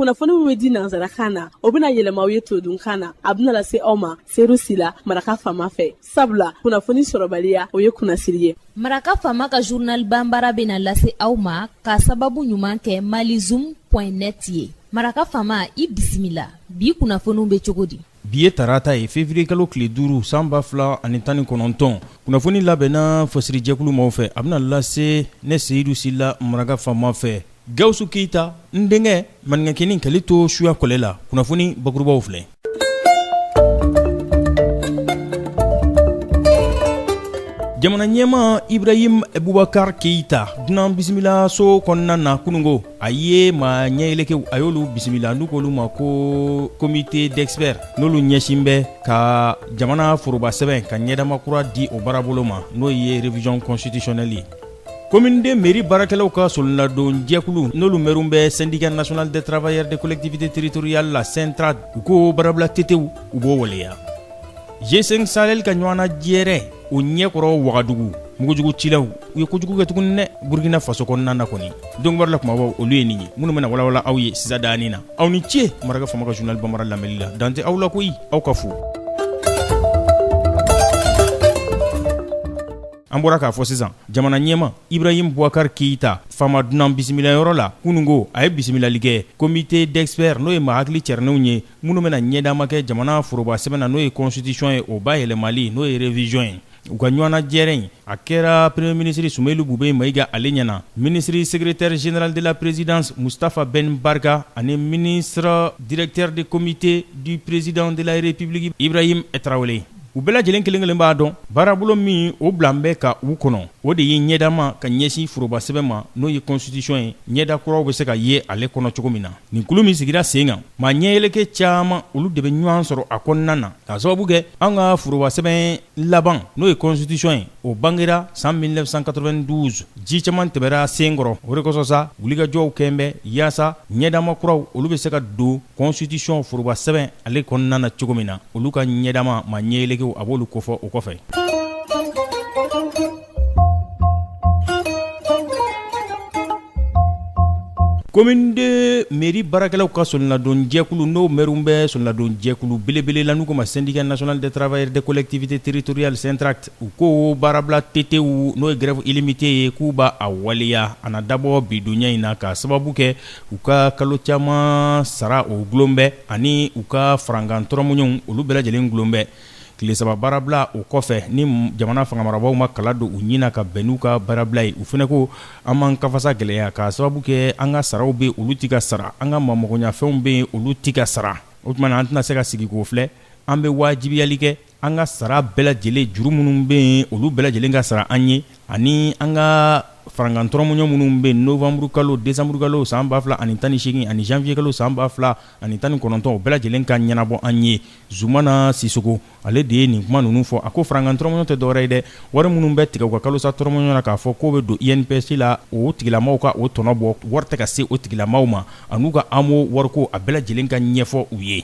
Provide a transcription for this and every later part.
kunnafoni min bɛ di nanzarakan na o bɛna yɛlɛma aw ye todunkan na a bɛna lase aw ma seeru sila maraka fama fɛ sabula kunnafoni sɔrɔbaliya o ye kunnasiri ye. Maraka fama ka journal banbara bɛna lase aw ma ka sababu ɲuman kɛ malizoom.net ye. Maraka fama i bisimila bi kunnafoniw bɛ cogo di? Bi ye tarata ye février kalo tile 5 san 2019 kunnafoni labɛnna fasirijɛkulu maaw fɛ a bɛna lase ne Seyidu Sila maraka fama fɛ. Gawusu Keita n denkɛ maninkakini kali to suya kɔlɛ la kunnafoni bakurubaw filɛ. Jamana ɲɛma Ibrahim Boubacar Keita dunan bisimila so kɔnɔna na kunungo a ye maa ɲɛyɛlɛkɛw a y'olu bisimila n'u k'olu ma ko comité d'experts n'olu ɲɛsin bɛ ka jamana foroba sɛbɛn ka ɲɛdama kura di o baarabolo ma n'o ye révision constitutionnelle ye. Commune de mairie baarakɛlaw ka solonladon jɛkulu n'olu mɛriw bɛ syndicat national des travailleurs des collectivités territoriales la Centrad u ko baarabila tetew u b'o waleya. G5 Sahel ka ɲɔgɔnna jɛrɛ o ɲɛkɔrɔ Wagadugu mugujugu cilaw u ye kojugu kɛ tuguni dɛ Burkina Faso kɔnɔna na kɔni dɔnkibaru la kumabaw olu ye nin ye minnu bɛna walawala aw ye sisa daani na aw ni ce maraka fama ka journal banbara lamɛnli la dante aw la koyi aw ka fo. An bɔra k'a fɔ sisan jamana ɲɛma Ibrahim Boubacar Keita fama dunan bisimilayɔrɔ la kunungo a ye bisimilali kɛ comité d'experts n'o ye maa hakili cɛrinenw ye minnu bɛna ɲɛdama kɛ jamana foroba sɛbɛn na n'o ye constitution ye o ba yɛlɛmali n'o ye révision ye. U ka ɲɔgɔnna jɛrɛ in a kɛra premier ministre Soumeyilou Boubèye Maïga ale ɲɛna ministre secrétaire général de la présidence Moustapha Ben Barka ani ministre directeur de comité du président de la république Ibrahim Traoré. U bɛɛ lajɛlen kelen kelen b'a dɔn baarabolo min o bilan bɛ ka u kɔnɔ o de ye ɲɛdama ka ɲɛsin foroba sɛbɛn ma n'o ye constitution ye ɲɛda kuraw bɛ se ka ye ale kɔnɔ cogo min na nin kulu min sigira sen kan maa ɲɛyɛlɛkɛ caman olu de bɛ ɲɔgɔn sɔrɔ a kɔnɔna na k'a sababu kɛ an ka foroba sɛbɛn laban n'o ye constitution ye o bangera san 1992 ji caman tɛmɛra sen kɔrɔ o de kosɔn sa wulikajɔw kɛn bɛ yaasa ɲɛdama kuraw olu bɛ se ka don constitution foroba sɛbɛn ale kɔnɔna na cogo min na olu ka ɲɛdama maa ɲɛyɛlɛkɛ a b'olu kofɔ o kɔfɛ. Commune de mairie baarakɛlaw ka solonladon jɛkulu n'o mɛriw bɛ solonladon jɛkulu belebele la n'u ko ma syndicat national des travailleurs des collectivités territoriales Centract u ko baarabila tetew n'o ye grève illimité ye k'u b'a a waleya a na dabɔ bidonya in na ka sababu kɛ u ka kalo caman sara o gulon bɛ ani u ka farankan tɔrɔmuɲɛw olu bɛɛ lajɛlen gulon bɛ. Tile saba baarabila o kɔfɛ ni jamana fangamarabaaw ma kala don u ɲina ka bɛn n'u ka baarabila ye u fɛnɛ ko an m'an kafasa gɛlɛya k'a sababu kɛ an ka saraw bɛ olu ti ka sara an ka mamɔgɔɲafɛnw bɛ olu ti ka sara o tuma na an tɛna se ka sigi k'o filɛ an bɛ wajibiyali kɛ an ka sara bɛɛ lajɛlen juru minnu bɛ yen olu bɛɛ lajɛlen ka sara an ye ani an ka farankan tɔrɔmuɲɛ minnu bɛ yen novembre kalo décembre kalo san 2018 ani janvier kalo san 2019 o bɛɛ lajɛlen ka ɲɛnabɔ an ye Zumana Sisoko ale de ye nin kuma ninnu fɔ a ko farankan tɔrɔmuɲɛ tɛ dɔwɛrɛ ye dɛ wari minnu bɛ tigɛ u ka kalosa tɔrɔmuɲɛ na k'a fɔ k'o bɛ don INPS la o tigilamaw ka o tɔnɔ bɔ wari tɛ ka se o tigilamaw ma an'u ka AMO wariko a bɛɛ lajɛlen ka ɲɛfɔ u ye.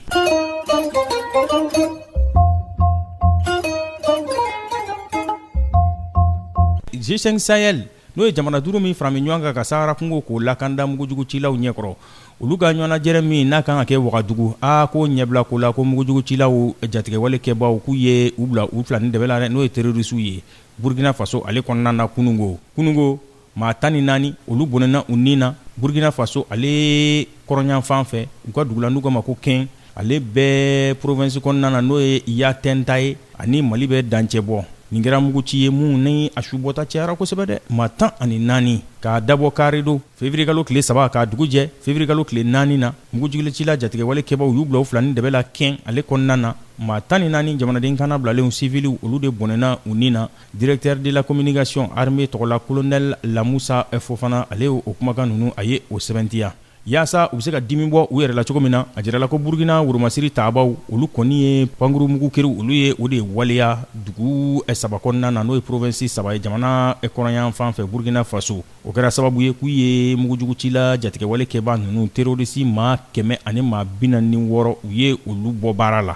G5 Sahel n'o ye jamana duuru min farami ɲɔgɔn kan ka Sahara kungo k'o lakanda mugujugu cilaw ɲɛkɔrɔ olu ka ɲɔgɔnna jɛrɛ min n'a kan ka kɛ Wagadugu ko ɲɛbila ko la ko mugujugu cilaw jatigɛwale kɛbaw k'u ye u bila u fila ni dɛbɛ la dɛ n'o ye terrorisiw ye Burkina Faso ale kɔnɔna na kunungo maa 14 olu bɔnɛna u ni na Burkina Faso ale kɔrɔnyanfan fɛ u ka dugula n'u ka ma ko kɛn ale bɛɛ province kɔnɔna na n'o ye Yatɛnta ye ani Mali bɛ dancɛ bɔ nin kɛra muguci ye mun ni a subɔta cayara kosɛbɛ dɛ maa 14 k'a dabɔ kari do février kalo tile 3 k'a dugu jɛ février kalo tile 4 na mugujigile cila jatigɛwale kɛbaw y'u bila u fila ni dɛbɛ la kɛn ale kɔnɔna na maa 14 jamanaden kana bilalenw civiliw olu de bɔnɛna u ni na directeur de la communication armée tɔgɔla colonel Lamoussa Fofana ale o kumakan ninnu a ye o sɛbɛntiya yaasa u bɛ se ka dimi bɔ u yɛrɛ la cogo min na a jirala ko Burkina Woromasiri taabaw olu kɔni ye pankurumugu kɛriw olu ye o de waleya dugu saba kɔnɔna na n'o ye province saba ye jamana kɔrɔnyan fan fɛ Burkina Faso o kɛra sababu ye k'u ye mugujugu cila jatigɛwale kɛba ninnu terroriste maa 146 u ye olu bɔ baara la.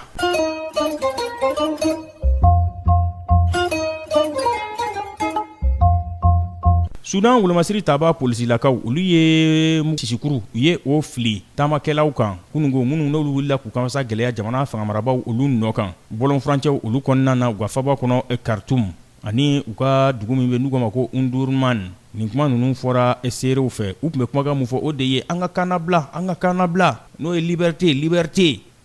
Sudan wolomasiri taba polisilakaw olu ye sisikuru u ye o fili taamakɛlaw kan kunungo minnu n'olu wulila k'u kamasa gɛlɛya jamana fangamarabaw olu nɔ kan bɔlɔnfurancɛw olu kɔnɔna na u ka faba kɔnɔ Khartoum ani u ka dugu min bɛ n'u k'a ma ko Undurman. Nin kuma ninnu fɔra seerew fɛ u tun bɛ kumakan mun fɔ o de ye an ka kan labila n'o ye liberté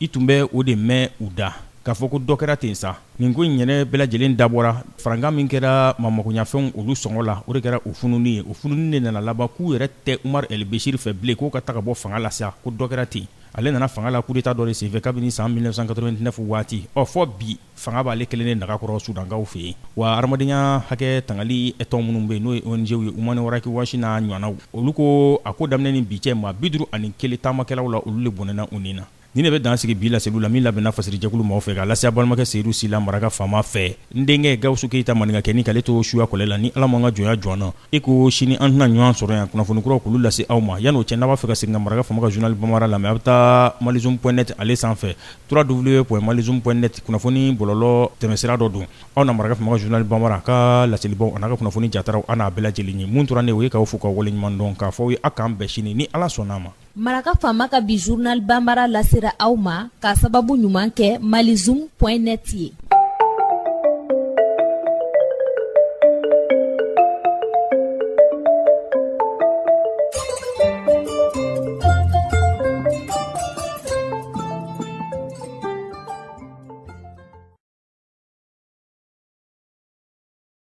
i tun bɛ o de mɛn u da k'a fɔ ko dɔ kɛra ten sa. Nin ko in yɛrɛ bɛɛ lajɛlen dabɔra farankan min kɛra mamakonyafɛnw olu sɔngɔ la o de kɛra o fununi ye o fununi de nana laban k'u yɛrɛ tɛ Umar el-Bashir fɛ bilen k'o ka taga bɔ fanga la sa ko dɔ kɛra ten. Ale nana fanga la coup d'état dɔ de senfɛ kabini san 1989 waati fɔ bi fanga b'ale kelen de nagakɔrɔ Sudankaw fɛ yen wa adamadenya hakɛ tangali tɔn minnu bɛ yen n'o ye ONG ye Human Rights Watch n'a ɲɔgɔnnaw olu ko a ko daminɛ ni bi cɛ maa 51 taamakɛlaw la olu de bɔnɛna u ni na. Ni ne bɛ dan sigi bi laseliw la min labɛnna fasirijɛkulu maaw fɛ k'a lase balimakɛ Seydou Sila maraka faama fɛ n denkɛ Gawusu Keyita maninka kɛni k'ale to suya kɔlɛ la ni Ala m'an ka jɔnya jɔn na e ko sini an tɛna ɲɔgɔn sɔrɔ yan kunnafoni kuraw k'olu lase aw ma yan'o cɛ n'a b'a fɛ ka segin ka maraka faama ka journal Bambara lamɛn a bɛ taa malizoom.net ale sanfɛ www.malizoom.net kunnafoni bɔlɔlɔ tɛmɛsira dɔ don aw na maraka faama ka journal Bambara ka laselibaw a n'a ka kunnafoni jataraw an n'a bɛɛ lajɛlen ye mun tora ne o ye k'aw fo ka waleɲuman dɔn k'a fɔ aw ye a k'an bɛɛ sini ni Ala sɔnn'a ma. Maraka faama ka bi journal Bambara lasera aw ma k'a sababu ɲuman kɛ malizoom.net ye.